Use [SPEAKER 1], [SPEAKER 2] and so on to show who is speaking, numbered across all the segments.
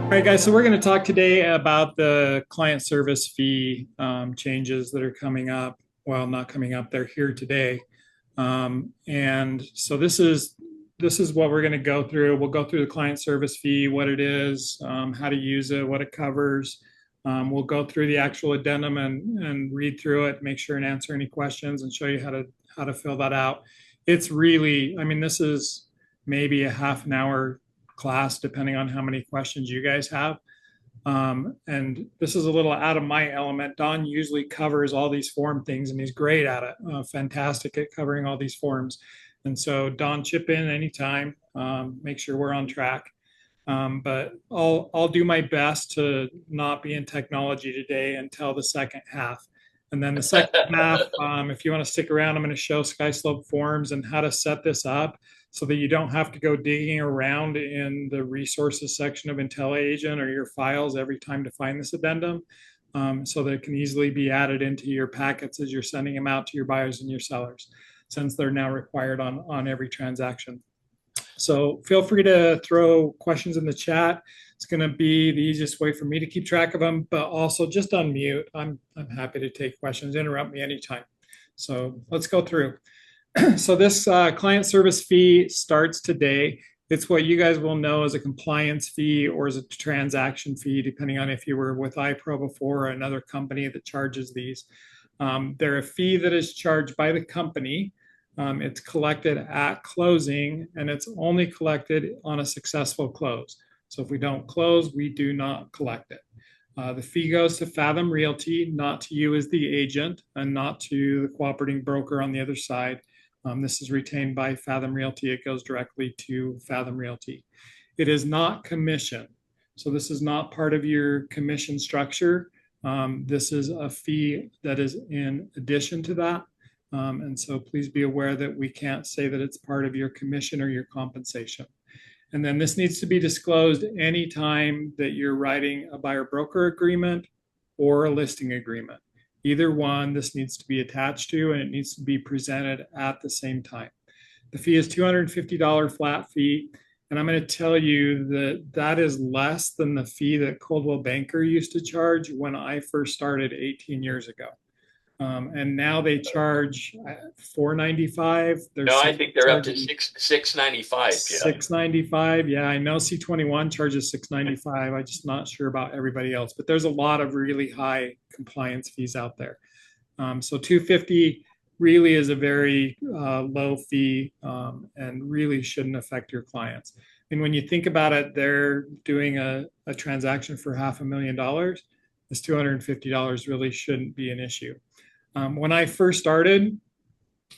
[SPEAKER 1] All right, guys, so we're going to talk today about the client service fee changes that are coming up. Well, not coming up, they're here today. And so this is what we're going to go through. We'll go through the client service fee, what it is, how to use it, what it covers. We'll go through the actual addendum and read through it, make sure and answer any questions and show you how to fill that out. It's really, I mean, this is maybe a half an hour class, depending on how many questions you guys have. And this is a little out of my element. Don usually covers all these form things, and he's great at it, fantastic at covering all these forms. And so, Don, chip in anytime, make sure we're on track. But I'll do my best to not be in technology today until the second half. And then the second half, if you want to stick around, I'm going to show SkySlope forms and how to set this up so that you don't have to go digging around in the resources section of IntelliAgent or your files every time to find this addendum, so that it can easily be added into your packets as you're sending them out to your buyers and your sellers, since they're now required on every transaction. So feel free to throw questions in the chat. It's going to be the easiest way for me to keep track of them, but also just unmute. I'm happy to take questions. Interrupt me anytime. So let's go through. So this client service fee starts today. It's what you guys will know as a compliance fee or as a transaction fee, depending on if you were with iPro before or another company that charges these. They're a fee that is charged by the company. It's collected at closing, and it's only collected on a successful close. So if we don't close, we do not collect it. The fee goes to Fathom Realty, not to you as the agent, and not to the cooperating broker on the other side. This is retained by Fathom Realty. It goes directly to Fathom Realty. It is not commission. So this is not part of your commission structure. This is a fee that is in addition to that. And so please be aware that we can't say that it's part of your commission or your compensation. And then this needs to be disclosed anytime that you're writing a buyer broker agreement or a listing agreement. Either one, this needs to be attached to, and it needs to be presented at the same time. The fee is $250 flat fee. And I'm going to tell you that that is less than the fee that Coldwell Banker used to charge when I first started 18 years ago. And now they charge $495.
[SPEAKER 2] No, I think they're up to six ninety-five. Yeah.
[SPEAKER 1] $695. Yeah, I know C21 charges $695. I'm just not sure about everybody else, but there's a lot of really high compliance fees out there. So $250 really is a very low fee, and really shouldn't affect your clients. And when you think about it, they're doing a transaction for $500,000. This $250 really shouldn't be an issue. When I first started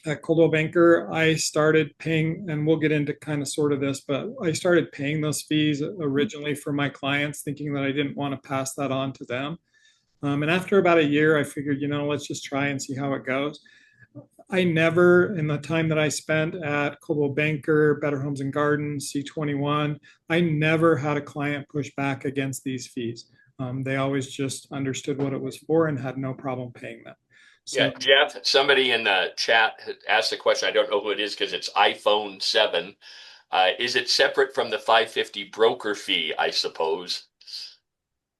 [SPEAKER 1] at Coldwell Banker, I started paying, and we'll get into kind of sort of this, but I started paying those fees originally for my clients, thinking that I didn't want to pass that on to them. And after about a year, I figured, let's just try and see how it goes. I never, in the time that I spent at Coldwell Banker, Better Homes and Gardens, C21, I never had a client push back against these fees. They always just understood what it was for and had no problem paying them.
[SPEAKER 2] So, yeah, Jeff, somebody in the chat asked a question. I don't know who it is because it's iPhone 7. Is it separate from the $550 broker fee, I suppose?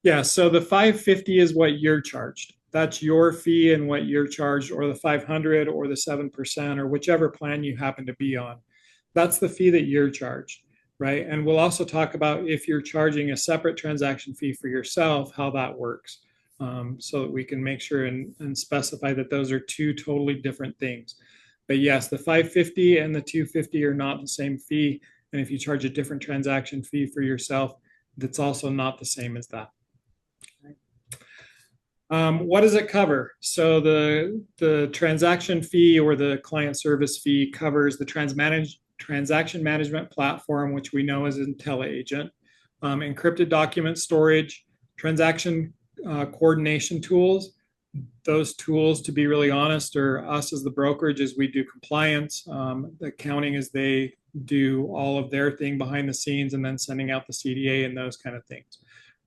[SPEAKER 1] Yeah, so the $550 is what you're charged. That's your fee and what you're charged, or the $500 or the 7% or whichever plan you happen to be on. That's the fee that you're charged, right? And we'll also talk about if you're charging a separate transaction fee for yourself, how that works. So that we can make sure and specify that those are two totally different things. But yes, the $550 and the $250 are not the same fee. And if you charge a different transaction fee for yourself, that's also not the same as that. What does it cover? So the transaction fee or the client service fee covers the transaction management platform, which we know as IntelliAgent, encrypted document storage, transaction coordination tools. Those tools, to be really honest, are us as the brokerage as we do compliance. The accounting as they do all of their thing behind the scenes and then sending out the CDA and those kind of things,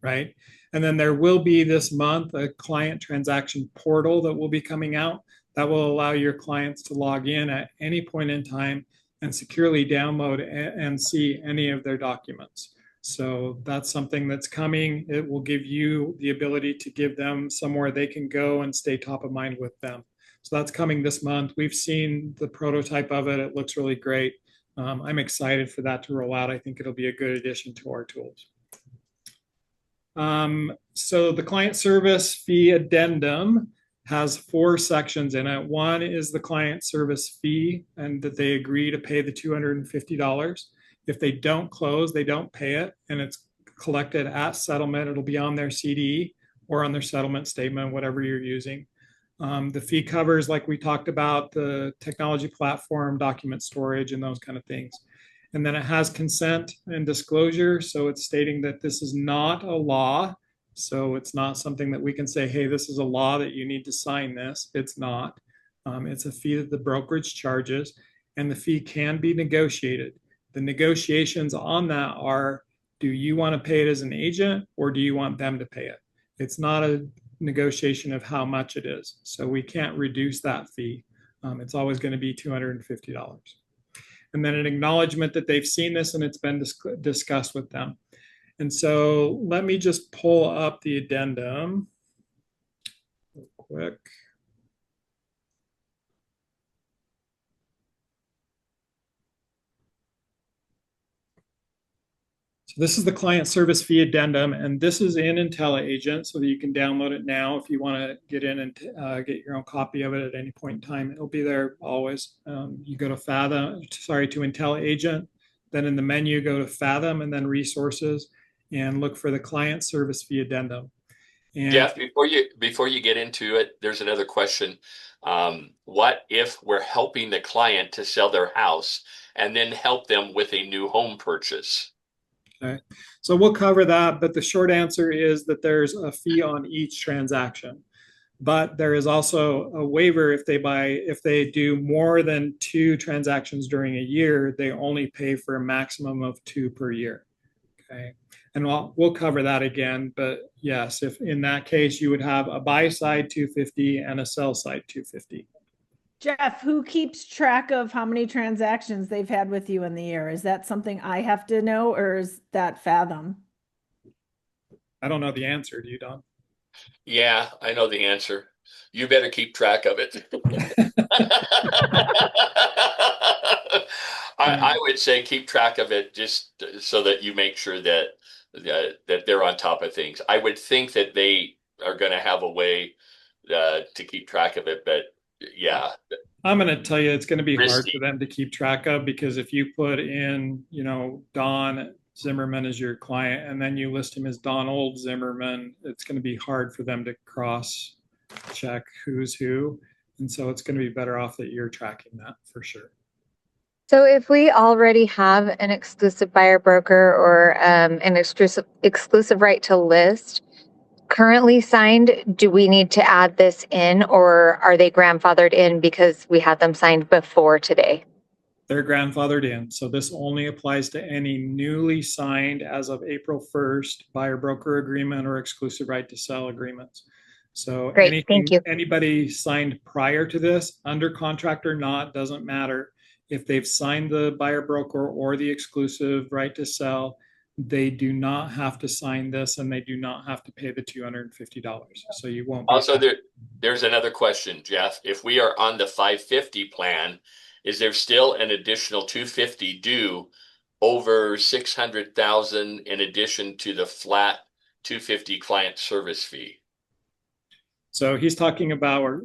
[SPEAKER 1] right? And then there will be this month a client transaction portal that will be coming out that will allow your clients to log in at any point in time and securely download and see any of their documents. So that's something that's coming. It will give you the ability to give them somewhere they can go and stay top of mind with them. So that's coming this month. We've seen the prototype of it. It looks really great. I'm excited for that to roll out. I think it'll be a good addition to our tools. So the client service fee addendum has 4 sections in it. One is the client service fee and that they agree to pay the $250. If they don't close, they don't pay it, and it's collected at settlement. It'll be on their CD or on their settlement statement, whatever you're using. The fee covers, like we talked about, the technology platform, document storage, and those kind of things. And then it has consent and disclosure. So it's stating that this is not a law. So it's not something that we can say, hey, this is a law that you need to sign this. It's not. It's a fee that the brokerage charges, and the fee can be negotiated. The negotiations on that are, do you want to pay it as an agent or do you want them to pay it? It's not a negotiation of how much it is. So we can't reduce that fee. It's always going to be $250. And then an acknowledgement that they've seen this and it's been discussed with them. And so let me just pull up the addendum real quick. So this is the client service fee addendum, and this is in IntelliAgent so that you can download it now if you want to get in and get your own copy of it at any point in time. It'll be there always. You go to to IntelliAgent, then in the menu go to Fathom and then Resources and look for the client service fee addendum.
[SPEAKER 2] And Jeff, before you get into it, there's another question. What if we're helping the client to sell their house and then help them with a new home purchase?
[SPEAKER 1] Okay, so we'll cover that, but the short answer is that there's a fee on each transaction. But there is also a waiver if they do more than 2 transactions during a year, they only pay for a maximum of 2 per year. Okay, and we'll cover that again. But yes, if in that case you would have a buy side 250 and a sell side 250.
[SPEAKER 3] Jeff, who keeps track of how many transactions they've had with you in the year? Is that something I have to know, or is that Fathom?
[SPEAKER 1] I don't know the answer. Do you, Don?
[SPEAKER 2] Yeah, I know the answer. You better keep track of it. I would say keep track of it just so that you make sure that they're on top of things. I would think that they are going to have a way to keep track of it, but yeah.
[SPEAKER 1] I'm going to tell you, it's going to be hard for them to keep track of, because if you put in, Don Zimmerman as your client and then you list him as Donald Zimmerman, it's going to be hard for them to cross check who's who. And so it's going to be better off that you're tracking that for sure.
[SPEAKER 4] So if we already have an exclusive buyer broker or an exclusive right to list currently signed, do we need to add this in, or are they grandfathered in because we had them signed before today?
[SPEAKER 1] They're grandfathered in. So this only applies to any newly signed as of April 1st buyer broker agreement or exclusive right to sell agreements. So
[SPEAKER 4] Great, thank you.
[SPEAKER 1] Anybody signed prior to this, under contract or not, doesn't matter. If they've signed the buyer broker or the exclusive right to sell, they do not have to sign this, and they do not have to pay the $250. So you won't.
[SPEAKER 2] Also, there's another question, Jeff. If we are on the 550 plan, is there still an additional 250 due over 600,000 in addition to the flat 250 client service fee?
[SPEAKER 1] So he's talking about,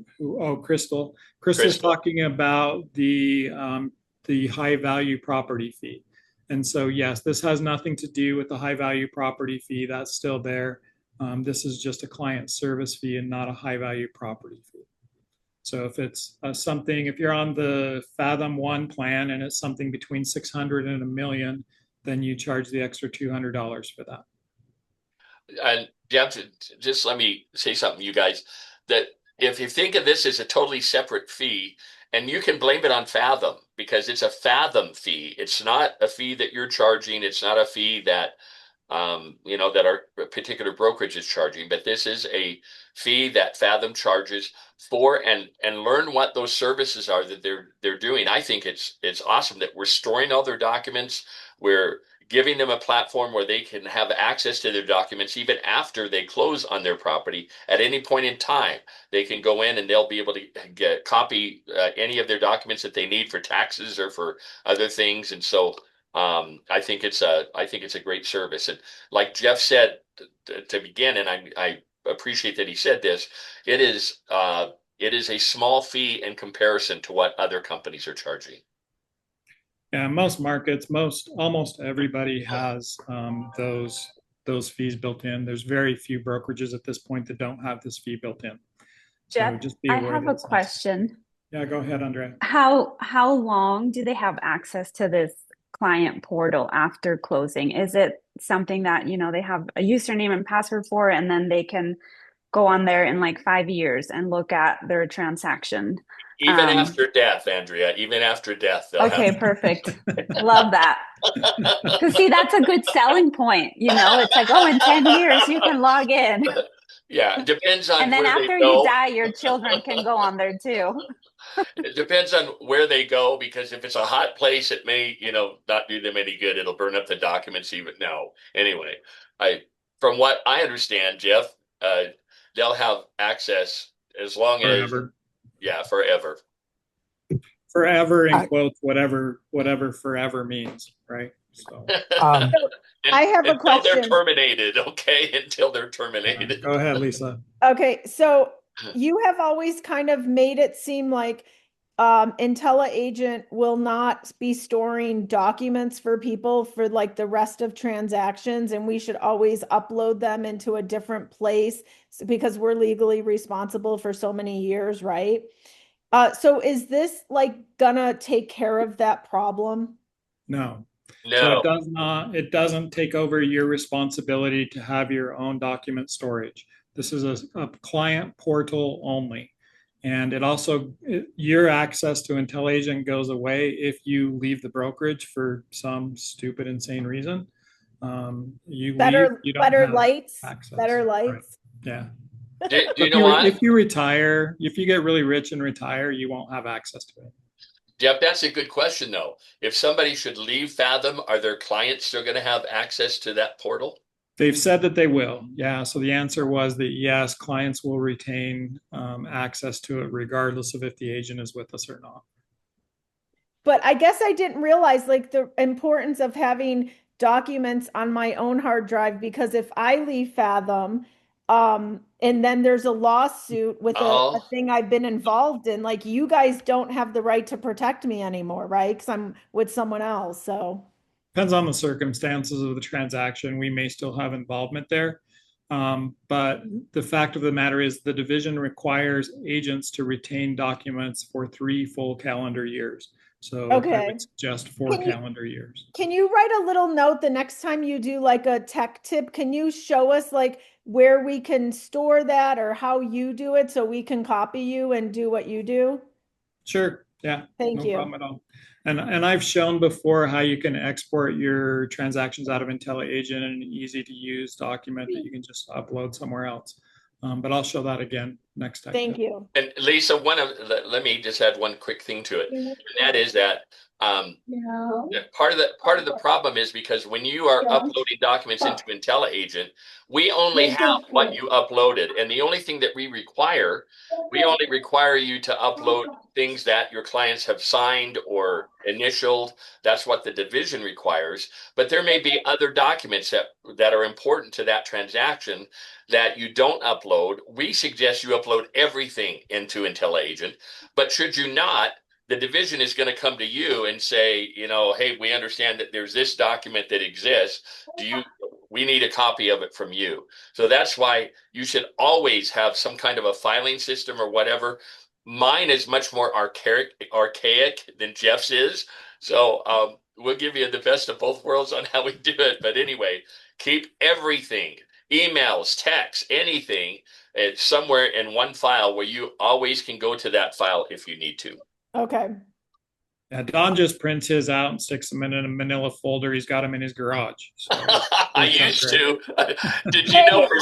[SPEAKER 1] Crystal. Crystal's talking about the high value property fee. And so, yes, this has nothing to do with the high value property fee. That's still there. This is just a client service fee and not a high value property fee. So if it's if you're on the Fathom 1 plan and it's something between 600 and $1 million, then you charge the extra $200 for that.
[SPEAKER 2] And Jeff, just let me say something, you guys, that if you think of this as a totally separate fee, and you can blame it on Fathom because it's a Fathom fee. It's not a fee that you're charging. It's not a fee that, that our particular brokerage is charging, but this is a fee that Fathom charges for, and learn what those services are that they're doing. I think it's awesome that we're storing all their documents. We're giving them a platform where they can have access to their documents even after they close on their property at any point in time. They can go in and they'll be able to copy any of their documents that they need for taxes or for other things. And so I think it's a great service. And like Jeff said to begin, and I appreciate that he said this, it is a small fee in comparison to what other companies are charging.
[SPEAKER 1] Yeah, most markets, almost everybody has those fees built in. There's very few brokerages at this point that don't have this fee built in. So
[SPEAKER 5] Jeff,
[SPEAKER 1] just be
[SPEAKER 5] I
[SPEAKER 1] aware
[SPEAKER 5] have
[SPEAKER 1] that
[SPEAKER 5] a
[SPEAKER 1] it's nice.
[SPEAKER 5] question.
[SPEAKER 1] Yeah, go ahead, Andrea.
[SPEAKER 5] How long do they have access to this client portal after closing? Is it something that, they have a username and password for, and then they can go on there in like 5 years and look at their transaction?
[SPEAKER 2] Even after death, Andrea, even after death, they'll
[SPEAKER 5] Okay,
[SPEAKER 2] have.
[SPEAKER 5] perfect. Love that. Because see, that's a good selling point. It's like, oh, in 10 years you can log in.
[SPEAKER 2] Yeah, it depends on
[SPEAKER 5] And then
[SPEAKER 2] where
[SPEAKER 5] after
[SPEAKER 2] they
[SPEAKER 5] you
[SPEAKER 2] go.
[SPEAKER 5] die, your children can go on there too.
[SPEAKER 2] It depends on where they go, because if it's a hot place, it may, not do them any good. It'll burn up the documents even now. Anyway, from what I understand, Jeff, they'll have access as long as,
[SPEAKER 1] Forever.
[SPEAKER 2] yeah, forever.
[SPEAKER 1] Forever in quotes, whatever forever means, right? So
[SPEAKER 3] I have a
[SPEAKER 2] until they're
[SPEAKER 3] question.
[SPEAKER 2] terminated, okay? Until they're terminated.
[SPEAKER 1] go ahead, Lisa.
[SPEAKER 3] Okay, so you have always kind of made it seem like IntelliAgent will not be storing documents for people for like the rest of transactions, and we should always upload them into a different place because we're legally responsible for so many years, right? So is this like gonna take care of that problem?
[SPEAKER 1] No.
[SPEAKER 2] No.
[SPEAKER 1] So it does not, it doesn't take over your responsibility to have your own document storage. This is a client portal only. And it also, your access to IntelliAgent goes away if you leave the brokerage for some stupid, insane reason. You
[SPEAKER 3] Better,
[SPEAKER 1] leave, you don't
[SPEAKER 3] better
[SPEAKER 1] have
[SPEAKER 3] lights,
[SPEAKER 1] access.
[SPEAKER 3] better
[SPEAKER 1] Right.
[SPEAKER 3] lights.
[SPEAKER 1] Yeah.
[SPEAKER 2] Do you know what?
[SPEAKER 1] If you retire, if you get really rich and retire, you won't have access to it.
[SPEAKER 2] Jeff, that's a good question, though. If somebody should leave Fathom, are their clients still going to have access to that portal?
[SPEAKER 1] They've said that they will. Yeah. So the answer was that yes, clients will retain access to it regardless of if the agent is with us or not.
[SPEAKER 3] But I guess I didn't realize like the importance of having documents on my own hard drive, because if I leave Fathom, and then there's a lawsuit with a
[SPEAKER 2] Oh,
[SPEAKER 3] thing I've been involved in, like you guys don't have the right to protect me anymore, right? Because I'm with someone else. So
[SPEAKER 1] Depends on the circumstances of the transaction. We may still have involvement there. But the fact of the matter is the division requires agents to retain documents for 3 full calendar years. So I
[SPEAKER 3] okay.
[SPEAKER 1] would suggest 4 calendar years.
[SPEAKER 3] Can you write a little note the next time you do like a tech tip? Can you show us like where we can store that or how you do it so we can copy you and do what you do?
[SPEAKER 1] Sure. Yeah.
[SPEAKER 3] Thank
[SPEAKER 1] No
[SPEAKER 3] you.
[SPEAKER 1] problem at all. And I've shown before how you can export your transactions out of IntelliAgent in an easy to use document that you can just upload somewhere else. But I'll show that again next time.
[SPEAKER 3] Thank you.
[SPEAKER 2] and Lisa, let me just add one quick thing to it, and that is that part of the problem is because when you are uploading documents into IntelliAgent, we only have what you uploaded, and the only thing that we only require you to upload things that your clients have signed or initialed. That's what the division requires. But there may be other documents that are important to that transaction that you don't upload. We suggest you upload everything into IntelliAgent, but should you not, the division is going to come to you and say, hey, we understand that there's this document that exists. We need a copy of it from you. So that's why you should always have some kind of a filing system or whatever. Mine is much more archaic than Jeff's is. So we'll give you the best of both worlds on how we do it. But anyway, keep everything, emails, texts, anything, somewhere in one file where you always can go to that file if you need to.
[SPEAKER 3] Okay.
[SPEAKER 1] Yeah, Don just prints his out and sticks them in a manila folder. He's got them in his garage. So
[SPEAKER 2] I used to. Did you know for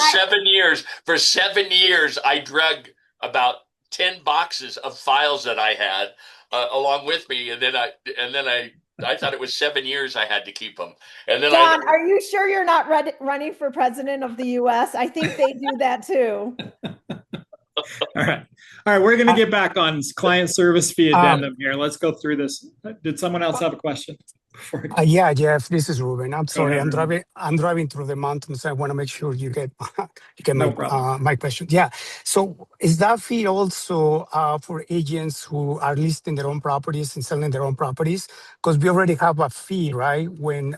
[SPEAKER 2] 7 years, I drug about 10 boxes of files that I had along with me, and then I I thought it was 7 years I had to keep them. And then
[SPEAKER 3] Don, are you sure you're not running for president of the US? I think they do that too.
[SPEAKER 1] All right. All right. We're going to get back on client service fee addendum here. Let's go through this. Did someone else have a question?
[SPEAKER 6] Yeah, Jeff, this is Ruben. I'm sorry.
[SPEAKER 1] ahead, Ruben.
[SPEAKER 6] I'm driving through the mountains. I want to make sure you get
[SPEAKER 1] No problem.
[SPEAKER 6] my question. Yeah. So is that fee also for agents who are listing their own properties and selling their own properties? Because we already have a fee, right? When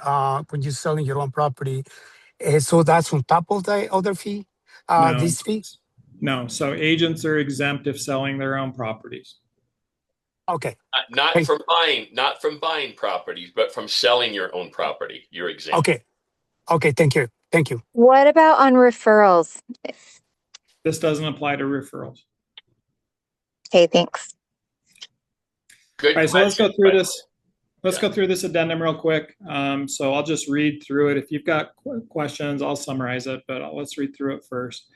[SPEAKER 6] you're selling your own property. So that's on top of the other fee,
[SPEAKER 1] No.
[SPEAKER 6] this fee?
[SPEAKER 1] No. So agents are exempt if selling their own properties.
[SPEAKER 6] Okay.
[SPEAKER 2] not from buying properties, but from selling your own property. You're exempt.
[SPEAKER 6] Okay. Okay. Thank you. Thank you.
[SPEAKER 4] What about on referrals?
[SPEAKER 1] This doesn't apply to referrals.
[SPEAKER 4] Okay, thanks.
[SPEAKER 2] Good.
[SPEAKER 1] All right, so let's go through this. Let's
[SPEAKER 2] Yeah.
[SPEAKER 1] go through this addendum real quick. So I'll just read through it. If you've got questions, I'll summarize it, but let's read through it first.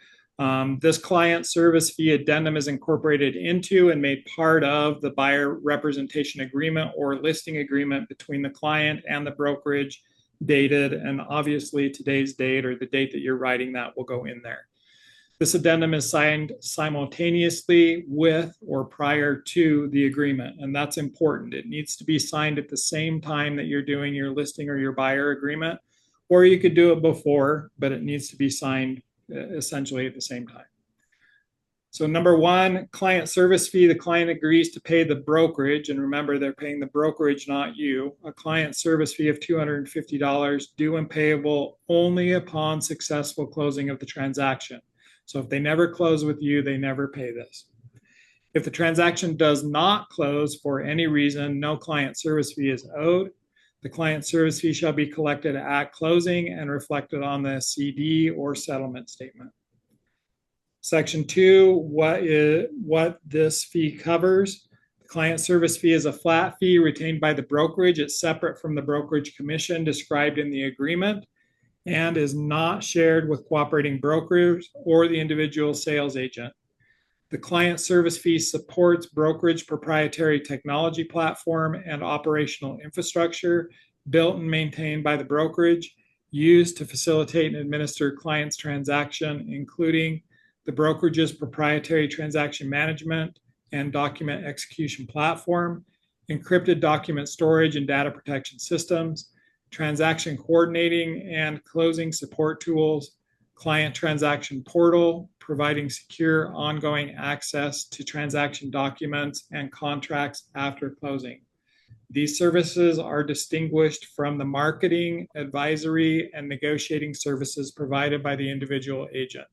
[SPEAKER 1] This client service fee addendum is incorporated into and made part of the buyer representation agreement or listing agreement between the client and the brokerage, dated, and obviously today's date or the date that you're writing that will go in there. This addendum is signed simultaneously with or prior to the agreement, and that's important. It needs to be signed at the same time that you're doing your listing or your buyer agreement, or you could do it before, but it needs to be signed essentially at the same time. So number one, client service fee. The client agrees to pay the brokerage, and remember, they're paying the brokerage, not you, a client service fee of $250 due and payable only upon successful closing of the transaction. So if they never close with you, they never pay this. If the transaction does not close for any reason, no client service fee is owed. The client service fee shall be collected at closing and reflected on the CD or settlement statement. Section 2, what this fee covers. The client service fee is a flat fee retained by the brokerage. It's separate from the brokerage commission described in the agreement and is not shared with cooperating brokers or the individual sales agent. The client service fee supports brokerage proprietary technology platform and operational infrastructure built and maintained by the brokerage, used to facilitate and administer clients' transaction, including the brokerage's proprietary transaction management and document execution platform, encrypted document storage and data protection systems, transaction coordinating and closing support tools, client transaction portal, providing secure ongoing access to transaction documents and contracts after closing. These services are distinguished from the marketing, advisory, and negotiating services provided by the individual agent.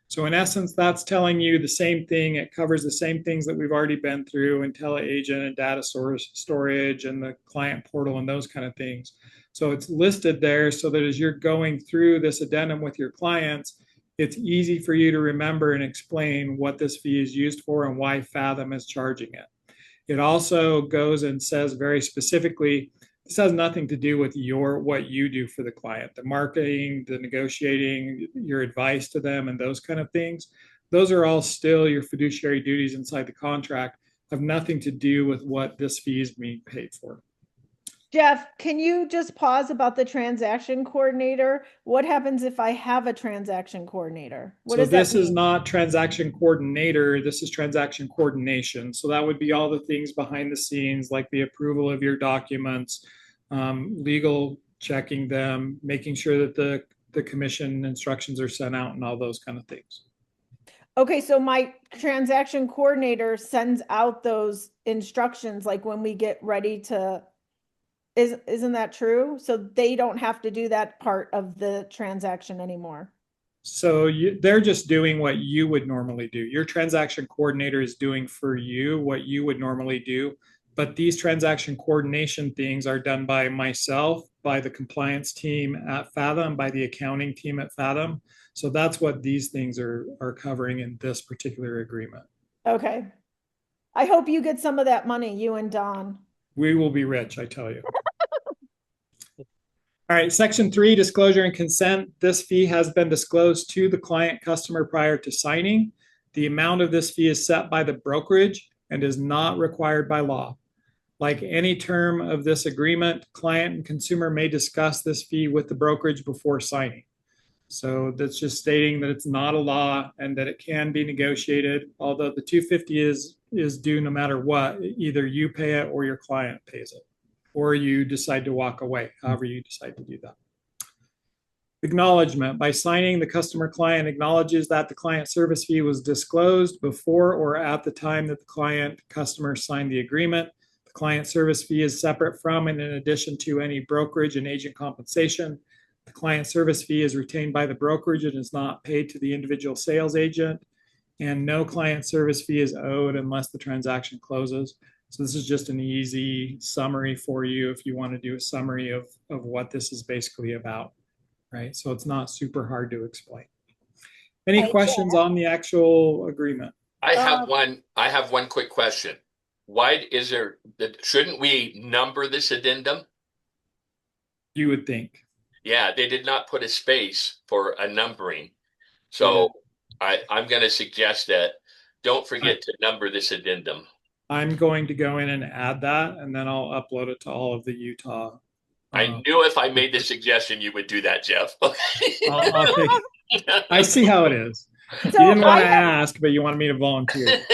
[SPEAKER 1] So in essence, that's telling you the same thing. It covers the same things that we've already been through, IntelliAgent and data source storage and the client portal and those kind of things. So it's listed there so that as you're going through this addendum with your clients, it's easy for you to remember and explain what this fee is used for and why Fathom is charging it. It also goes and says very specifically, this has nothing to do with what you do for the client, the marketing, the negotiating, your advice to them, and those kind of things. Those are all still your fiduciary duties inside the contract, have nothing to do with what this fee is being paid for.
[SPEAKER 3] Jeff, can you just pause about the transaction coordinator? What happens if I have a transaction coordinator? What
[SPEAKER 1] So
[SPEAKER 3] does that
[SPEAKER 1] this is
[SPEAKER 3] mean?
[SPEAKER 1] not transaction coordinator, this is transaction coordination. So that would be all the things behind the scenes, like the approval of your documents, legal checking them, making sure that the commission instructions are sent out and all those kind of things.
[SPEAKER 3] Okay, so my transaction coordinator sends out those instructions like when we get ready to, isn't that true? So they don't have to do that part of the transaction anymore.
[SPEAKER 1] So they're just doing what you would normally do. Your transaction coordinator is doing for you what you would normally do. But these transaction coordination things are done by myself, by the compliance team at Fathom, by the accounting team at Fathom. So that's what these things are covering in this particular agreement.
[SPEAKER 3] Okay. I hope you get some of that money, you and Don.
[SPEAKER 1] We will be rich, I tell you. All right, section 3, disclosure and consent. This fee has been disclosed to the client customer prior to signing. The amount of this fee is set by the brokerage and is not required by law. Like any term of this agreement, client and consumer may discuss this fee with the brokerage before signing. So that's just stating that it's not a law and that it can be negotiated, although the 250 is due no matter what. Either you pay it or your client pays it, or you decide to walk away, however you decide to do that. Acknowledgement. By signing, the customer client acknowledges that the client service fee was disclosed before or at the time that the client customer signed the agreement. The client service fee is separate from and in addition to any brokerage and agent compensation. The client service fee is retained by the brokerage and is not paid to the individual sales agent. And no client service fee is owed unless the transaction closes. So this is just an easy summary for you if you want to do a summary of what this is basically about, right? So it's not super hard to explain. Any questions on the actual agreement?
[SPEAKER 2] I have one quick question. Why is there, shouldn't we number this addendum?
[SPEAKER 1] You would think.
[SPEAKER 2] Yeah, they did not put a space for a numbering. So I'm going to suggest that don't forget to number this addendum.
[SPEAKER 1] I'm going to go in and add that, and then I'll upload it to all of the Utah.
[SPEAKER 2] I knew if I made the suggestion, you would do that, Jeff.
[SPEAKER 1] I see how it is. So you didn't want to ask, but you wanted me to volunteer.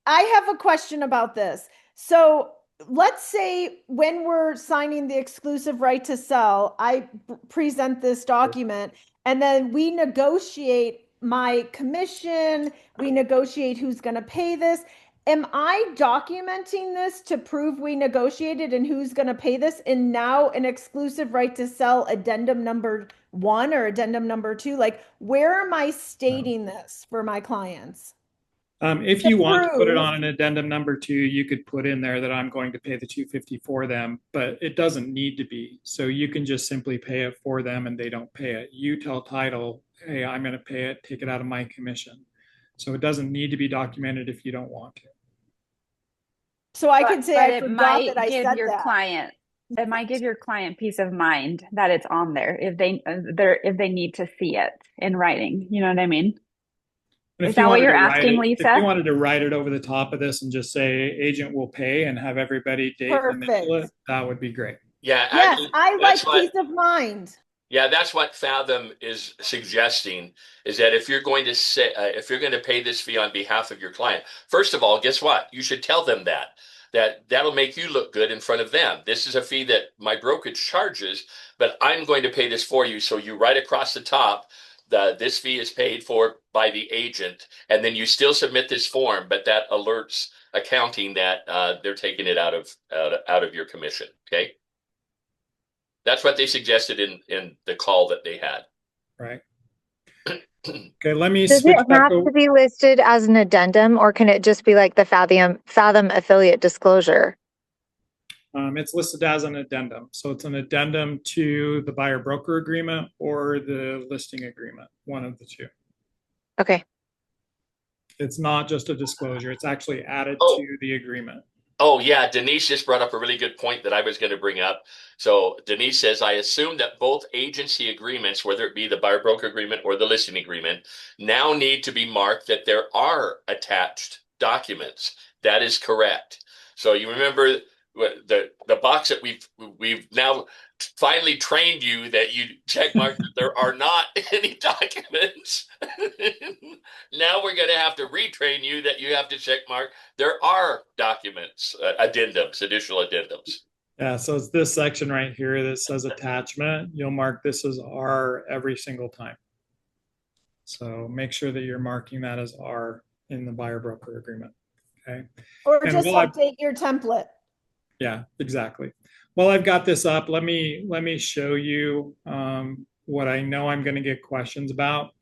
[SPEAKER 3] I have a question about this. So let's say when we're signing the exclusive right to sell, I present this document and then we negotiate my commission, we negotiate who's going to pay this. Am I documenting this to prove we negotiated and who's going to pay this in now an exclusive right to sell addendum number 1 or addendum number 2? Like, where am I stating this for my clients?
[SPEAKER 1] If you want to put it on an addendum number 2, you could put in there that I'm going to pay the $250 for them, but it doesn't need to be. So you can just simply pay it for them and they don't pay it. You tell title, hey, I'm going to pay it, take it out of my commission. So it doesn't need to be documented if you don't want to.
[SPEAKER 3] So I could say I forgot that I said
[SPEAKER 5] your
[SPEAKER 3] that.
[SPEAKER 5] Client, it might give your client peace of mind that it's on there if they need to see it in writing. You know what I mean? Is that what you're asking, Lisa?
[SPEAKER 1] If you wanted to write it over the top of this and just say agent will pay and have everybody date initial it, that would be great.
[SPEAKER 2] Yeah.
[SPEAKER 3] Yes, I like peace of mind.
[SPEAKER 2] Yeah, that's what Fathom is suggesting, is that if you're going to say, if you're going to pay this fee on behalf of your client, first of all, guess what? You should tell them that'll make you look good in front of them. This is a fee that my brokerage charges, but I'm going to pay this for you. So you write across the top, this fee is paid for by the agent, and then you still submit this form, but that alerts accounting that they're taking it out of your commission. Okay. That's what they suggested in the call that they had.
[SPEAKER 1] Right. Okay, let me
[SPEAKER 4] Does
[SPEAKER 1] switch
[SPEAKER 4] it
[SPEAKER 1] back
[SPEAKER 4] have
[SPEAKER 1] over.
[SPEAKER 4] to be listed as an addendum, or can it just be like the Fathom affiliate disclosure?
[SPEAKER 1] It's listed as an addendum. So it's an addendum to the buyer broker agreement or the listing agreement, one of the two.
[SPEAKER 4] Okay.
[SPEAKER 1] It's not just a disclosure. It's actually added to the agreement.
[SPEAKER 2] Oh, yeah. Denise just brought up a really good point that I was going to bring up. So Denise says, I assume that both agency agreements, whether it be the buyer broker agreement or the listing agreement, now need to be marked that there are attached documents. That is correct. So you remember the box that we've now finally trained you that you check mark that there are not any documents. Now we're going to have to retrain you that you have to check mark there are documents, addendums, additional addendums.
[SPEAKER 1] Yeah, so it's this section right here that says attachment. You'll mark this as R every single time. So make sure that you're marking that as R in the buyer broker agreement. Okay.
[SPEAKER 3] Or just update your template.
[SPEAKER 1] Yeah, exactly. Well, I've got this up. Let me show you what I know I'm going to get questions about,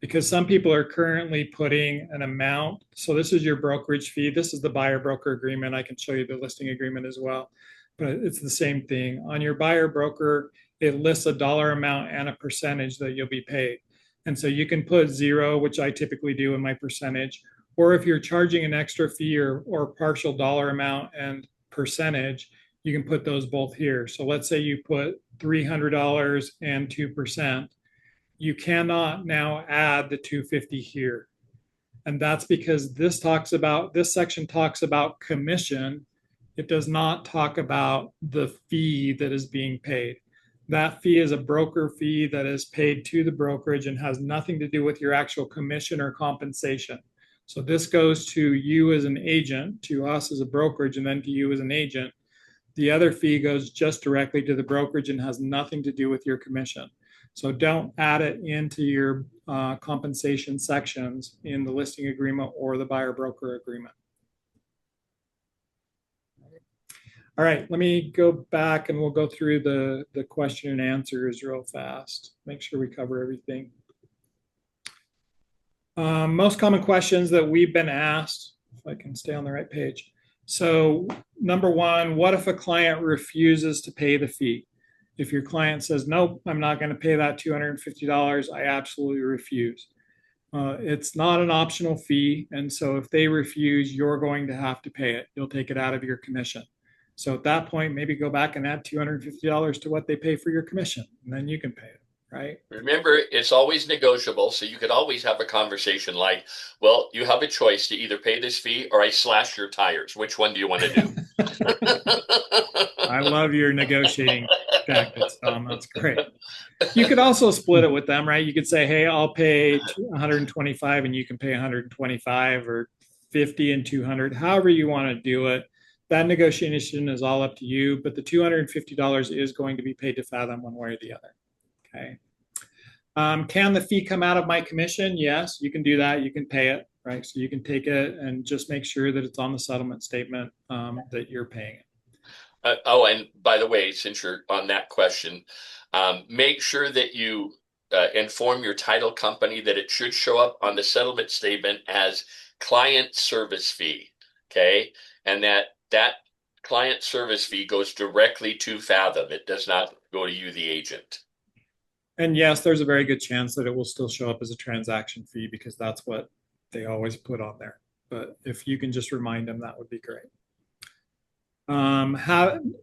[SPEAKER 1] because some people are currently putting an amount. So this is your brokerage fee. This is the buyer broker agreement. I can show you the listing agreement as well, but it's the same thing. On your buyer broker, it lists a dollar amount and a percentage that you'll be paid. And so you can put 0, which I typically do in my percentage, or if you're charging an extra fee or partial dollar amount and percentage, you can put those both here. So let's say you put $300 and 2%. You cannot now add the $250 here. And that's because this section talks about commission, It does not talk about the fee that is being paid. That fee is a broker fee that is paid to the brokerage and has nothing to do with your actual commission or compensation. So this goes to you as an agent, to us as a brokerage, and then to you as an agent. The other fee goes just directly to the brokerage and has nothing to do with your commission. So don't add it into your compensation sections in the listing agreement or the buyer broker agreement. All right, let me go back and we'll go through the question and answers real fast. Make sure we cover everything. Most common questions that we've been asked, if I can stay on the right page. So number one, what if a client refuses to pay the fee? If your client says, nope, I'm not going to pay that $250, I absolutely refuse. It's not an optional fee. And so if they refuse, you're going to have to pay it. You'll take it out of your commission. So at that point, maybe go back and add $250 to what they pay for your commission, and then you can pay it, right?
[SPEAKER 2] Remember, it's always negotiable. So you could always have a conversation like, well, you have a choice to either pay this fee or I slash your tires. Which one do you want to do?
[SPEAKER 1] I love your negotiating tactics, Tom. That's great. You could also split it with them, right? You could say, hey, I'll pay 125 and you can pay 125, or 50 and 200, however you want to do it. That negotiation is all up to you, but the $250 is going to be paid to Fathom one way or the other. Okay. Can the fee come out of my commission? Yes, you can do that. You can pay it, right? So you can take it and just make sure that it's on the settlement statement that you're paying it.
[SPEAKER 2] Oh, and by the way, since you're on that question, make sure that you inform your title company that it should show up on the settlement statement as client service fee, okay? And that client service fee goes directly to Fathom. It does not go to you, the agent.
[SPEAKER 1] And yes, there's a very good chance that it will still show up as a transaction fee because that's what they always put on there. But if you can just remind them, that would be great.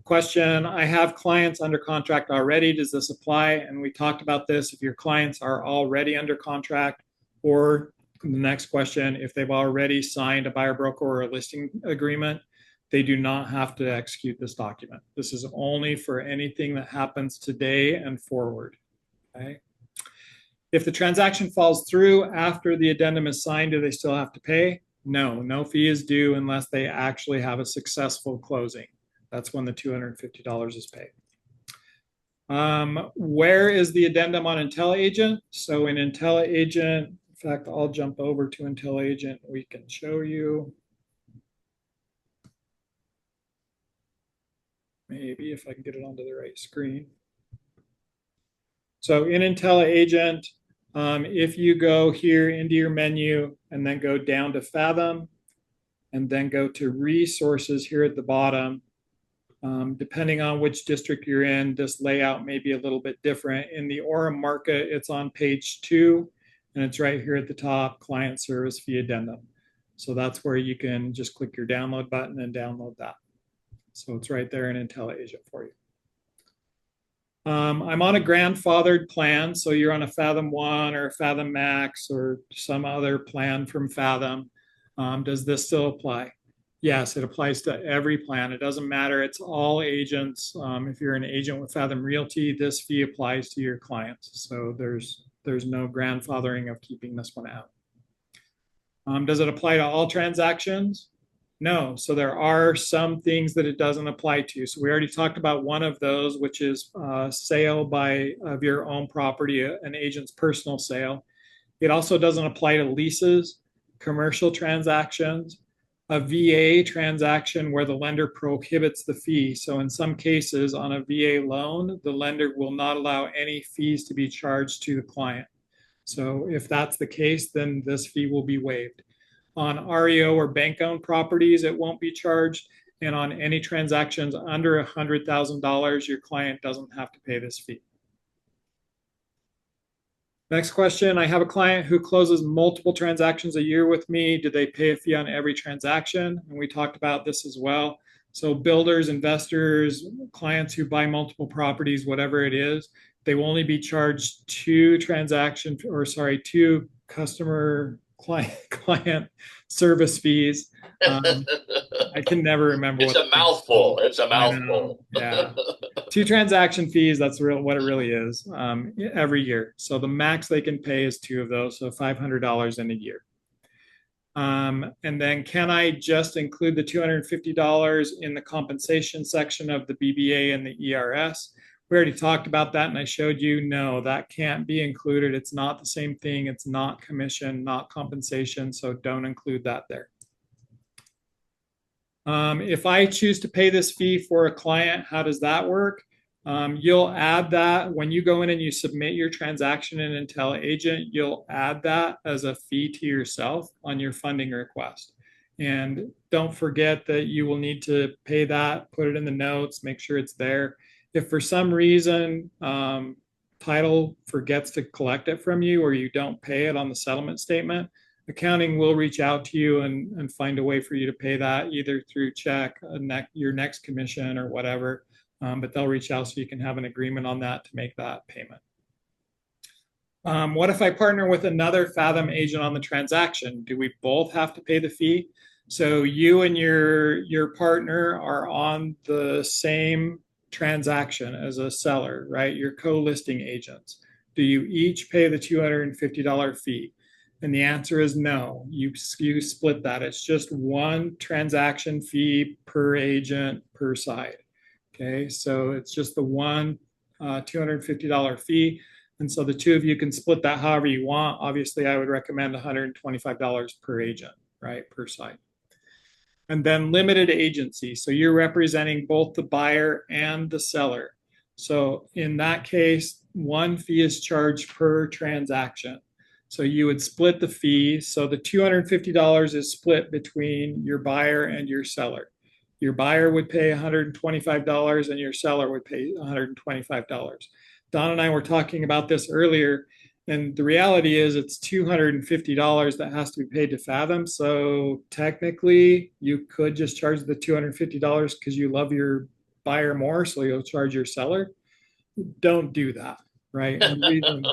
[SPEAKER 1] Question, I have clients under contract already. Does this apply? And we talked about this. If your clients are already under contract, or the next question, if they've already signed a buyer broker or a listing agreement, they do not have to execute this document. This is only for anything that happens today and forward. Okay. If the transaction falls through after the addendum is signed, do they still have to pay? No, no fee is due unless they actually have a successful closing. That's when the $250 is paid. Where is the addendum on IntelliAgent? So in IntelliAgent, in fact, I'll jump over to IntelliAgent. We can show you. Maybe if I can get it onto the right screen. So in IntelliAgent, if you go here into your menu and then go down to Fathom and then go to resources here at the bottom, depending on which district you're in, this layout may be a little bit different. In the Orem market, it's on page 2 and it's right here at the top, client service fee addendum. So that's where you can just click your download button and download that. So it's right there in IntelliAgent for you. I'm on a grandfathered plan, so you're on a Fathom 1 or a Fathom Max or some other plan from Fathom. Does this still apply? Yes, it applies to every plan. It doesn't matter. It's all agents. If you're an agent with Fathom Realty, this fee applies to your clients. So there's no grandfathering of keeping this one out. Does it apply to all transactions? No. So there are some things that it doesn't apply to. So we already talked about one of those, which is sale of your own property, an agent's personal sale. It also doesn't apply to leases, commercial transactions, a VA transaction where the lender prohibits the fee. So in some cases on a VA loan, the lender will not allow any fees to be charged to the client. So if that's the case, then this fee will be waived. On REO or bank-owned properties, it won't be charged. And on any transactions under $100,000, your client doesn't have to pay this fee. Next question, I have a client who closes multiple transactions a year with me. Do they pay a fee on every transaction? And we talked about this as well. So builders, investors, clients who buy multiple properties, whatever it is, they will only be charged two customer client service fees. I can never remember
[SPEAKER 2] It's
[SPEAKER 1] what
[SPEAKER 2] a mouthful. It's a
[SPEAKER 1] I know,
[SPEAKER 2] mouthful.
[SPEAKER 1] yeah. 2 transaction fees, that's what it really is, every year. So the max they can pay is 2 of those, so $500 in a year. And then can I just include the $250 in the compensation section of the BBA and the ERS? We already talked about that and I showed you, no, that can't be included. It's not the same thing. It's not commission, not compensation, so don't include that there. If I choose to pay this fee for a client, how does that work? You'll add that when you go in and you submit your transaction in IntelliAgent, you'll add that as a fee to yourself on your funding request. And don't forget that you will need to pay that, put it in the notes, make sure it's there. If for some reason title forgets to collect it from you or you don't pay it on the settlement statement, accounting will reach out to you and find a way for you to pay that either through check, your next commission or whatever. But they'll reach out so you can have an agreement on that to make that payment. What if I partner with another Fathom agent on the transaction? Do we both have to pay the fee? So you and your partner are on the same transaction as a seller, right? You're co-listing agents. Do you each pay the $250 fee? And the answer is no. You split that. It's just one transaction fee per agent per side. Okay, so it's just the one $250 fee. And so the two of you can split that however you want. Obviously, I would recommend $125 per agent, right, per side. And then limited agency. So you're representing both the buyer and the seller. So in that case, one fee is charged per transaction. So you would split the fee. So the $250 is split between your buyer and your seller. Your buyer would pay $125 and your seller would pay $125. Don and I were talking about this earlier, and the reality is it's $250 that has to be paid to Fathom. So technically, you could just charge the $250 because you love your buyer more, so you'll charge your seller. Don't do that, right? And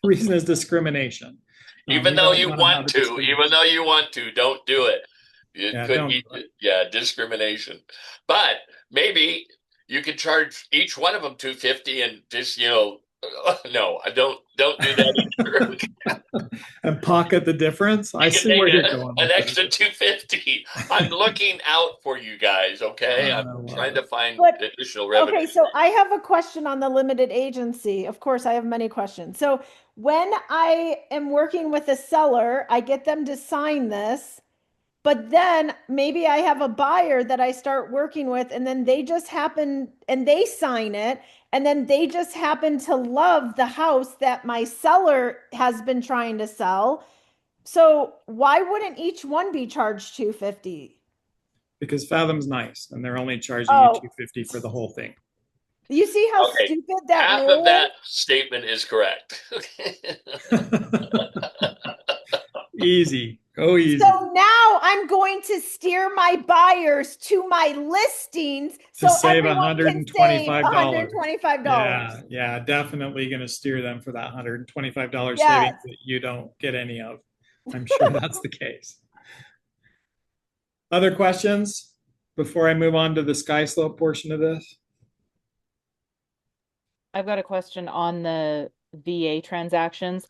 [SPEAKER 1] reason is discrimination.
[SPEAKER 2] Even though you want to, don't do it. It could be, discrimination. But maybe you could charge each one of them $250 and just, no, I don't do that either.
[SPEAKER 1] And pocket the difference. I see where you're going.
[SPEAKER 2] An extra $250. I'm looking out for you guys. Okay, I'm trying to find additional revenue.
[SPEAKER 3] Okay, so I have a question on the limited agency. Of course, I have many questions. So when I am working with a seller, I get them to sign this. But then maybe I have a buyer that I start working with, and then they just happen and they sign it, and then they just happen to love the house that my seller has been trying to sell. So why wouldn't each one be charged $250?
[SPEAKER 1] Because Fathom's nice, and they're only charging you $250 for the whole thing.
[SPEAKER 3] You see how stupid that
[SPEAKER 2] half
[SPEAKER 3] rule
[SPEAKER 2] of that statement is correct.
[SPEAKER 1] Easy. Go easy.
[SPEAKER 3] So now I'm going to steer my buyers to my listings
[SPEAKER 1] to
[SPEAKER 3] so
[SPEAKER 1] save
[SPEAKER 3] everyone can save $125.
[SPEAKER 1] Yeah, definitely going to steer them for that $125
[SPEAKER 3] Yes.
[SPEAKER 1] savings that you don't get any of. I'm sure that's the case. Other questions before I move on to the SkySlope portion of this?
[SPEAKER 7] I've got a question on the VA transactions.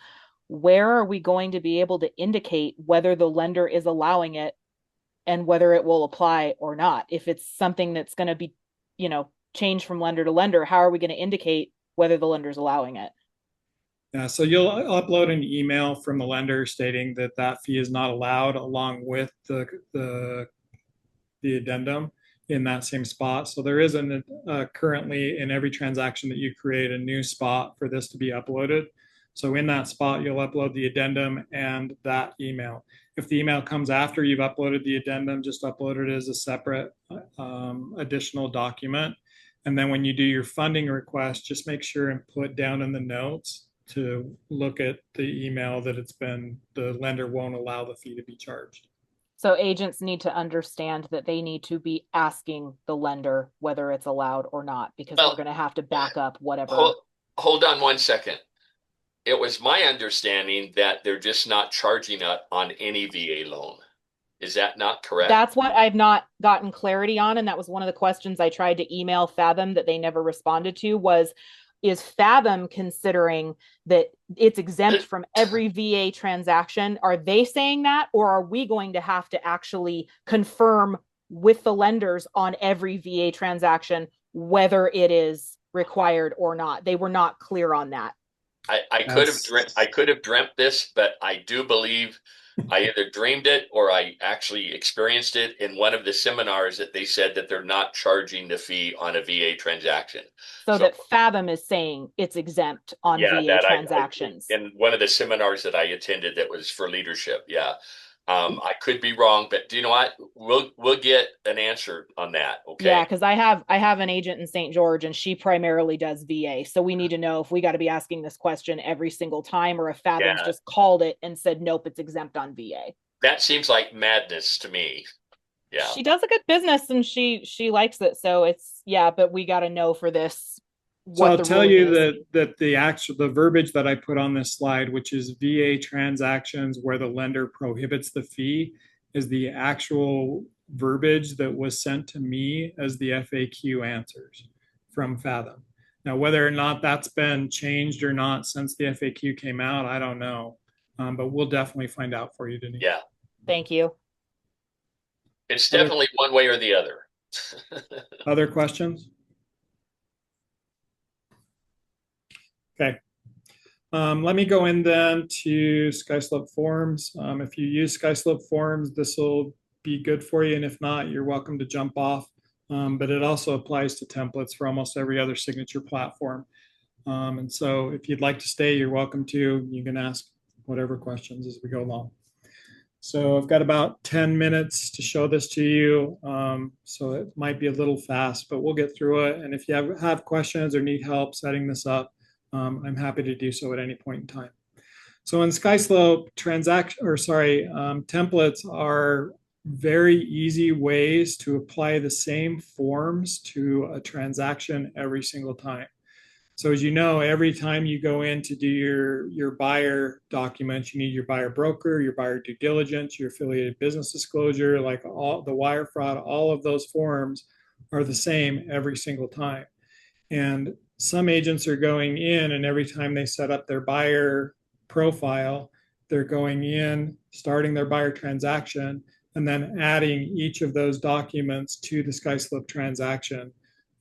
[SPEAKER 7] Where are we going to be able to indicate whether the lender is allowing it and whether it will apply or not? If it's something that's going to be, changed from lender to lender, how are we going to indicate whether the lender is allowing it?
[SPEAKER 1] Yeah, so you'll upload an email from the lender stating that that fee is not allowed, along with the addendum in that same spot. So there is currently in every transaction that you create a new spot for this to be uploaded. So in that spot, you'll upload the addendum and that email. If the email comes after you've uploaded the addendum, just upload it as a separate additional document. And then when you do your funding request, just make sure and put down in the notes to look at the email that the lender won't allow the fee to be charged.
[SPEAKER 7] So agents need to understand that they need to be asking the lender whether it's allowed or not, because we're going to have to back up whatever.
[SPEAKER 2] Hold on one second. it was my understanding that they're just not charging it on any VA loan. Is that not correct?
[SPEAKER 7] That's what I've not gotten clarity on. And that was one of the questions I tried to email Fathom that they never responded to was, is Fathom considering that it's exempt from every VA transaction? Are they saying that, or are we going to have to actually confirm with the lenders on every VA transaction whether it is required or not? They were not clear on that.
[SPEAKER 2] I could have dreamt this, but I do believe I either dreamed it or I actually experienced it in one of the seminars that they said that they're not charging the fee on a VA transaction.
[SPEAKER 7] So that Fathom is saying it's exempt on VA transactions.
[SPEAKER 2] In one of the seminars that I attended that was for leadership. Yeah. I could be wrong, but do you know what? We'll get an answer on that. Okay.
[SPEAKER 7] Yeah, because I have an agent in St. George and she primarily does VA. So we need to know if we got to be asking this question every single time or if Fathom's just called it and said, nope, it's exempt on VA.
[SPEAKER 2] That seems like madness to me. Yeah.
[SPEAKER 7] She does a good business and she likes it. So it's, but we got to know for this.
[SPEAKER 1] So I'll tell you that the verbiage that I put on this slide, which is VA transactions where the lender prohibits the fee, is the actual verbiage that was sent to me as the FAQ answers from Fathom. Now, whether or not that's been changed or not since the FAQ came out, I don't know. But we'll definitely find out for you, Denise.
[SPEAKER 2] Yeah.
[SPEAKER 7] Thank you.
[SPEAKER 2] It's definitely one way or the other.
[SPEAKER 1] Other questions? Okay. Let me go in then to SkySlope Forms. If you use SkySlope Forms, this will be good for you. And if not, you're welcome to jump off. But it also applies to templates for almost every other signature platform. And so if you'd like to stay, you're welcome to. You can ask whatever questions as we go along. So I've got about 10 minutes to show this to you. So it might be a little fast, but we'll get through it. And if you have questions or need help setting this up, I'm happy to do so at any point in time. So in SkySlope, templates are very easy ways to apply the same forms to a transaction every single time. So as you know, every time you go in to do your buyer documents, you need your buyer broker, your buyer due diligence, your affiliated business disclosure, like all the wire fraud, all of those forms are the same every single time. And some agents are going in and every time they set up their buyer profile, they're going in, starting their buyer transaction, and then adding each of those documents to the SkySlope transaction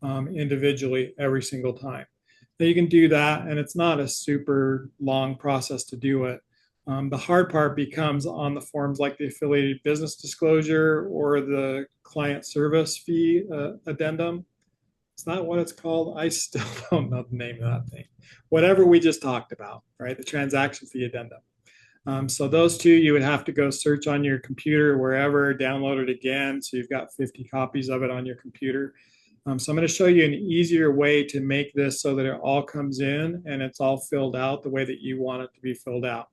[SPEAKER 1] individually every single time. Now you can do that, and it's not a super long process to do it. The hard part becomes on the forms like the affiliated business disclosure or the client service fee addendum. It's not what it's called. I still don't know the name of that thing. Whatever we just talked about, right? The transaction fee addendum. So those two, you would have to go search on your computer, wherever, download it again. So you've got 50 copies of it on your computer. So I'm going to show you an easier way to make this so that it all comes in and it's all filled out the way that you want it to be filled out.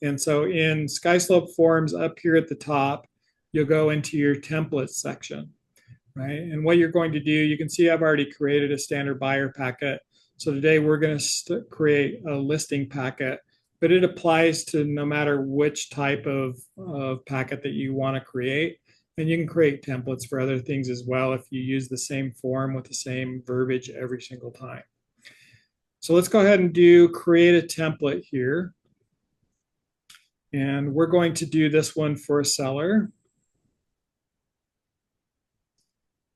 [SPEAKER 1] And so in SkySlope Forms up here at the top, you'll go into your templates section. Right? And what you're going to do, you can see I've already created a standard buyer packet. So today we're going to create a listing packet, but it applies to no matter which type of packet that you want to create. And you can create templates for other things as well if you use the same form with the same verbiage every single time. So let's go ahead and create a template here. And we're going to do this one for a seller.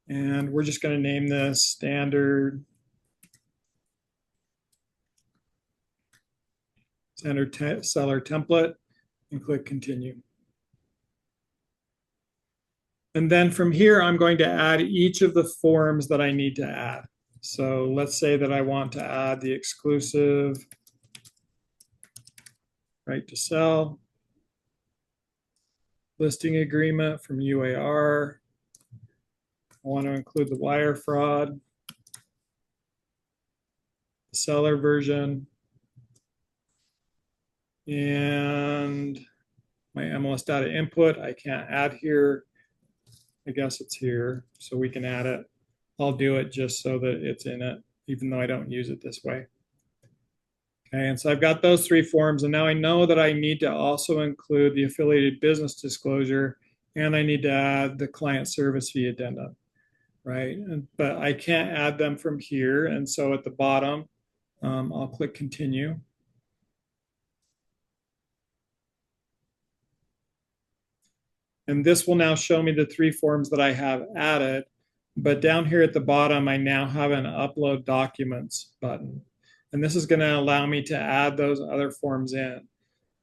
[SPEAKER 1] And we're just going to name this standard seller template and click continue. And then from here, I'm going to add each of the forms that I need to add. So let's say that I want to add the exclusive right to sell, listing agreement from UAR. I want to include the wire fraud, the seller version, and my MLS data input. I can't add here. I guess it's here, so we can add it. I'll do it just so that it's in it, even though I don't use it this way. Okay, and so I've got those 3 forms, and now I know that I need to also include the affiliated business disclosure, and I need to add the client service fee addendum, right? But I can't add them from here, and so at the bottom, I'll click continue. And this will now show me the 3 forms that I have added, but down here at the bottom, I now have an upload documents button. And this is going to allow me to add those other forms in.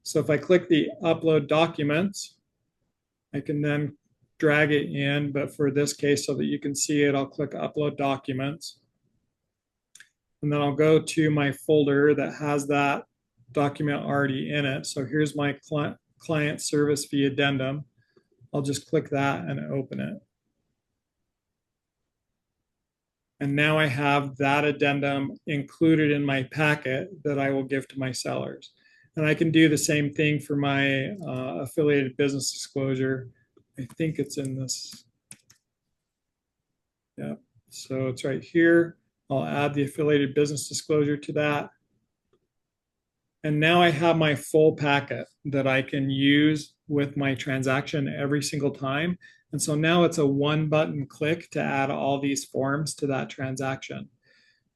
[SPEAKER 1] So if I click the upload documents, I can then drag it in, but for this case, so that you can see it, I'll click upload documents. And then I'll go to my folder that has that document already in it. So here's my client service fee addendum. I'll just click that and open it. And now I have that addendum included in my packet that I will give to my sellers. And I can do the same thing for my affiliated business disclosure. I think it's in this. Yeah, so it's right here. I'll add the affiliated business disclosure to that. And now I have my full packet that I can use with my transaction every single time. And so now it's a 1-button click to add all these forms to that transaction.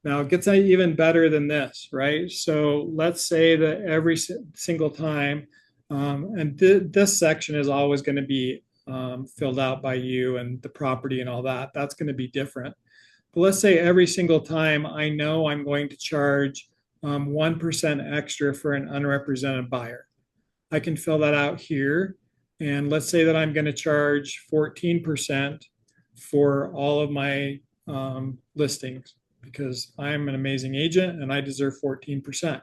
[SPEAKER 1] Now it gets even better than this, right? So let's say that every single time, and this section is always going to be filled out by you, and the property and all that, that's going to be different. But let's say every single time I know I'm going to charge 1% extra for an unrepresented buyer. I can fill that out here. And let's say that I'm going to charge 14% for all of my listings because I'm an amazing agent and I deserve 14%.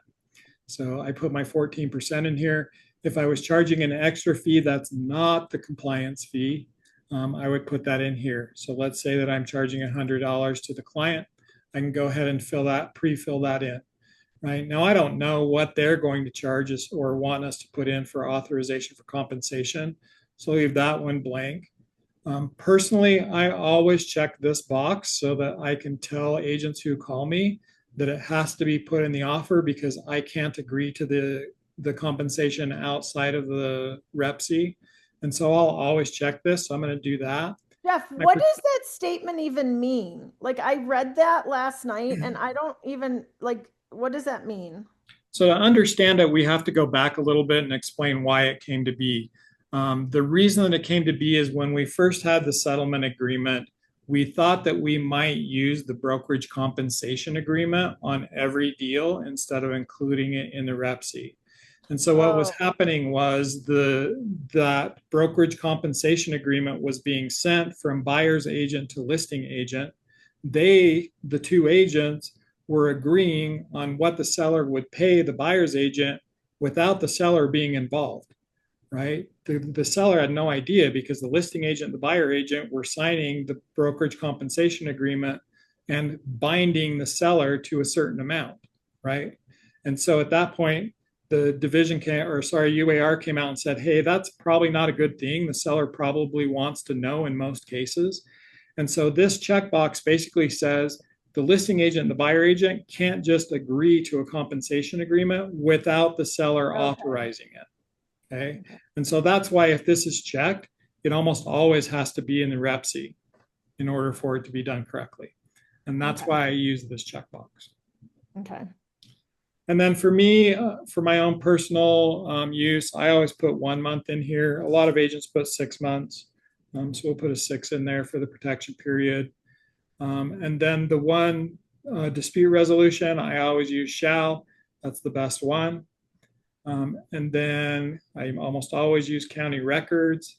[SPEAKER 1] So I put my 14% in here. If I was charging an extra fee that's not the compliance fee, I would put that in here. So let's say that I'm charging $100 to the client. I can go ahead and pre-fill that in. Right now, I don't know what they're going to charge us or want us to put in for authorization for compensation. So leave that one blank. Personally, I always check this box so that I can tell agents who call me that it has to be put in the offer because I can't agree to the compensation outside of the REPC. And so I'll always check this. So I'm going to do that.
[SPEAKER 3] Jeff, what does that statement even mean? Like, I read that last night and I don't even what does that mean?
[SPEAKER 1] So to understand it, we have to go back a little bit and explain why it came to be. The reason that it came to be is when we first had the settlement agreement, we thought that we might use the brokerage compensation agreement on every deal instead of including it in the REPC. And so what was happening was that brokerage compensation agreement was being sent from buyer's agent to listing agent. The 2 agents, were agreeing on what the seller would pay the buyer's agent without the seller being involved, right? The seller had no idea because the listing agent and the buyer agent were signing the brokerage compensation agreement and binding the seller to a certain amount, right? And so at that point, the UAR came out and said, hey, that's probably not a good thing. The seller probably wants to know in most cases. And so this checkbox basically says, the listing agent and the buyer agent can't just agree to a compensation agreement without the seller authorizing it. Okay. And so that's why if this is checked, it almost always has to be in the REPC in order for it to be done correctly. And that's why I use this checkbox.
[SPEAKER 3] Okay.
[SPEAKER 1] And then for me, for my own personal use, I always put 1 month in here. A lot of agents put 6 months. So we'll put a 6 in there for the protection period. And then the one dispute resolution, I always use shall. That's the best one. And then I almost always use county records.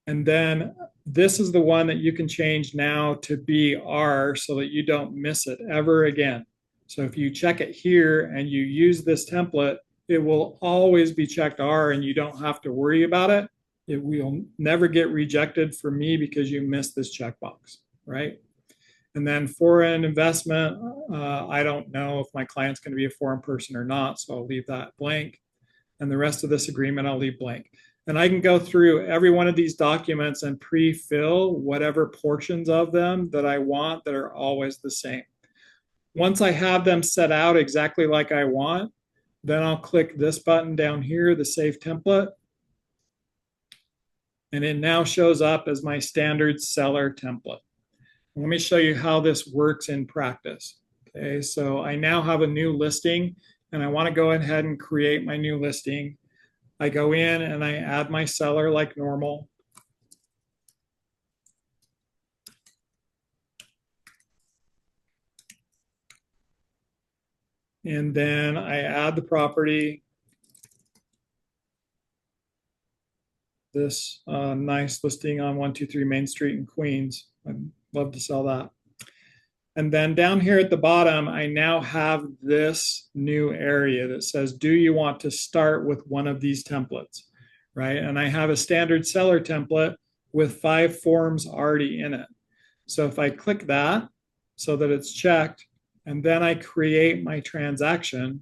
[SPEAKER 1] And then this is the one that you can change now to be R so that you don't miss it ever again. So if you check it here and you use this template, it will always be checked R and you don't have to worry about it. It will never get rejected for me because you missed this checkbox, right? And then foreign investment, I don't know if my client's going to be a foreign person or not, so I'll leave that blank. And the rest of this agreement, I'll leave blank. And I can go through every one of these documents and pre-fill whatever portions of them that I want that are always the same. Once I have them set out exactly like I want, then I'll click this button down here, the Save Template. And it now shows up as my standard seller template. Let me show you how this works in practice. Okay, so I now have a new listing and I want to go ahead and create my new listing. I go in and I add my seller like normal. And then I add the property. This nice listing on 123 Main Street in Queens. I'd love to sell that. And then down here at the bottom, I now have this new area that says, do you want to start with one of these templates, right? And I have a standard seller template with 5 forms already in it. So if I click that so that it's checked, and then I create my transaction,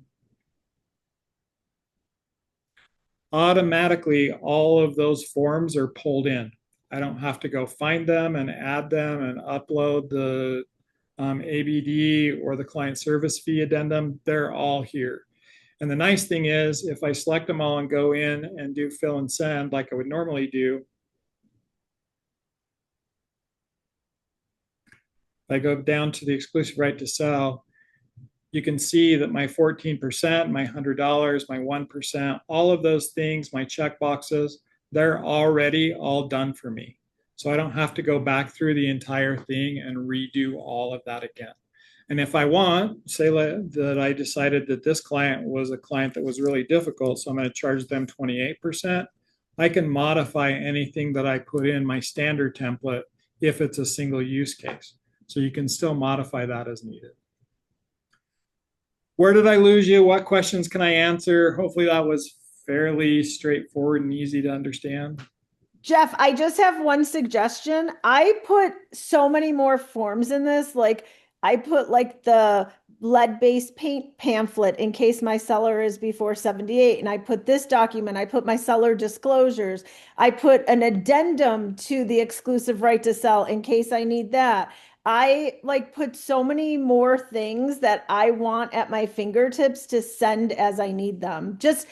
[SPEAKER 1] automatically all of those forms are pulled in. I don't have to go find them and add them and upload the ABD or the client service fee addendum. They're all here. And the nice thing is, if I select them all and go in and do fill and send like I would normally do, if I go down to the exclusive right to sell, you can see that my 14%, my $100, my 1%, all of those things, my check boxes, they're already all done for me. So I don't have to go back through the entire thing and redo all of that again. And if I want, say that I decided that this client was a client that was really difficult, so I'm going to charge them 28%, I can modify anything that I put in my standard template if it's a single use case. So you can still modify that as needed. Where did I lose you? What questions can I answer? Hopefully that was fairly straightforward and easy to understand.
[SPEAKER 3] Jeff, I just have one suggestion. I put so many more forms in this. Like I put like the lead-based paint pamphlet in case my seller is before 78. And I put this document, I put my seller disclosures. I put an addendum to the exclusive right to sell in case I need that. I like put so many more things that I want at my fingertips to send as I need them. Just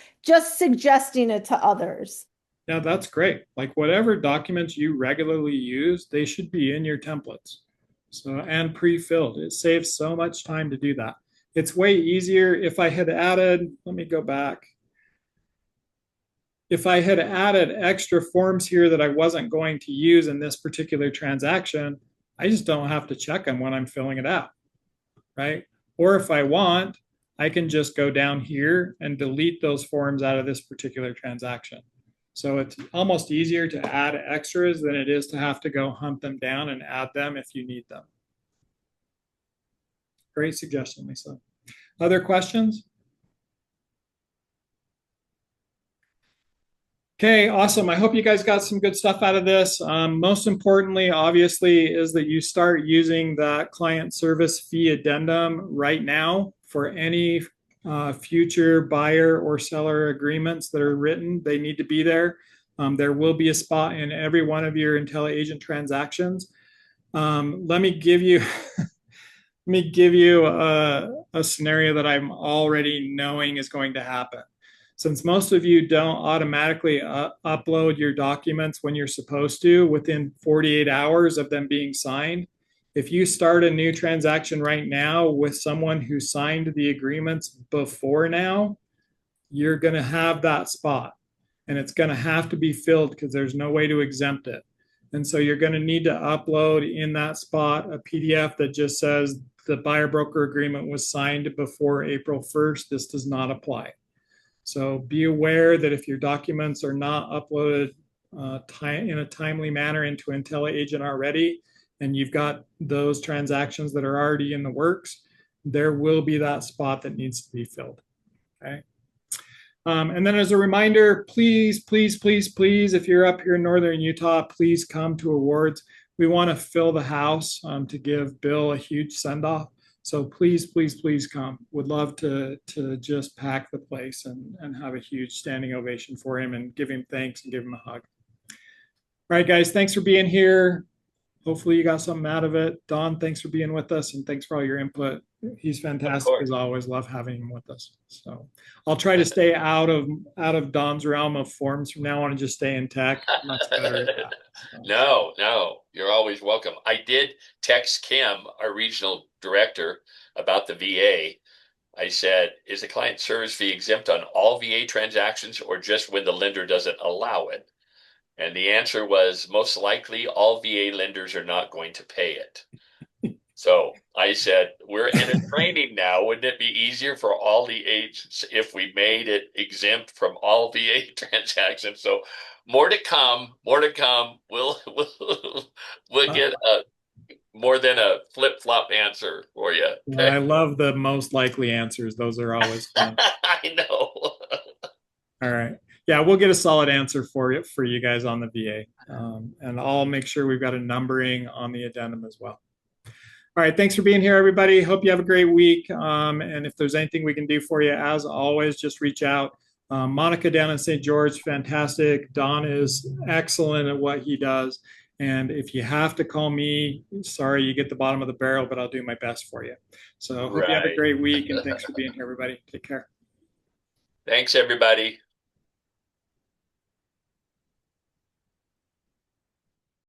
[SPEAKER 3] suggesting it to others.
[SPEAKER 1] Yeah, that's great. Like whatever documents you regularly use, they should be in your templates. So, and pre-filled. It saves so much time to do that. It's way easier if I had added, let me go back. If I had added extra forms here that I wasn't going to use in this particular transaction, I just don't have to check them when I'm filling it out, right? Or if I want, I can just go down here and delete those forms out of this particular transaction. So it's almost easier to add extras than it is to have to go hunt them down and add them if you need them. Great suggestion, Lisa. Other questions? Okay, awesome. I hope you guys got some good stuff out of this. Most importantly, obviously, is that you start using that client service fee addendum right now for any future buyer or seller agreements that are written. They need to be there. There will be a spot in every one of your IntelliAgent transactions. Let me give you a scenario that I'm already knowing is going to happen. Since most of you don't automatically upload your documents when you're supposed to within 48 hours of them being signed, if you start a new transaction right now with someone who signed the agreements before now, you're going to have that spot and it's going to have to be filled because there's no way to exempt it. And so you're going to need to upload in that spot a PDF that just says the buyer broker agreement was signed before April 1st. This does not apply. So be aware that if your documents are not uploaded in a timely manner into IntelliAgent already, and you've got those transactions that are already in the works, there will be that spot that needs to be filled, okay? And then as a reminder, please, please, please, please, if you're up here in Northern Utah, please come to awards. We want to fill the house to give Bill a huge send-off. So please, please, please come. Would love to just pack the place and have a huge standing ovation for him and give him thanks and give him a hug. All right, guys, thanks for being here. Hopefully you got something out of it. Don, thanks for being with us and thanks for all your input. He's fantastic
[SPEAKER 2] course.
[SPEAKER 1] as always. Love having him with us. So I'll try to stay out of Don's realm of forms from now on and just stay in tech. Much better at that. So.
[SPEAKER 2] No, you're always welcome. I did text Kim, our regional director, about the VA. I said, is the client service fee exempt on all VA transactions or just when the lender doesn't allow it? And the answer was most likely all VA lenders are not going to pay it. So I said, we're in a training now. Wouldn't it be easier for all the agents if we made it exempt from all VA transactions? So more to come, more to come. We'll get more than a flip-flop answer for you.
[SPEAKER 1] Well, I love the most likely answers. Those are always fun.
[SPEAKER 2] I know.
[SPEAKER 1] All right. Yeah, we'll get a solid answer for you guys on the VA. And I'll make sure we've got a numbering on the addendum as well. All right. Thanks for being here, everybody. Hope you have a great week. And if there's anything we can do for you, as always, just reach out. Monica down in St. George, fantastic. Don is excellent at what he does. And if you have to call me, sorry, you get the bottom of the barrel, but I'll do my best for you. So hope you have a great week, and thanks for being here, everybody. Take care.
[SPEAKER 2] Thanks, everybody.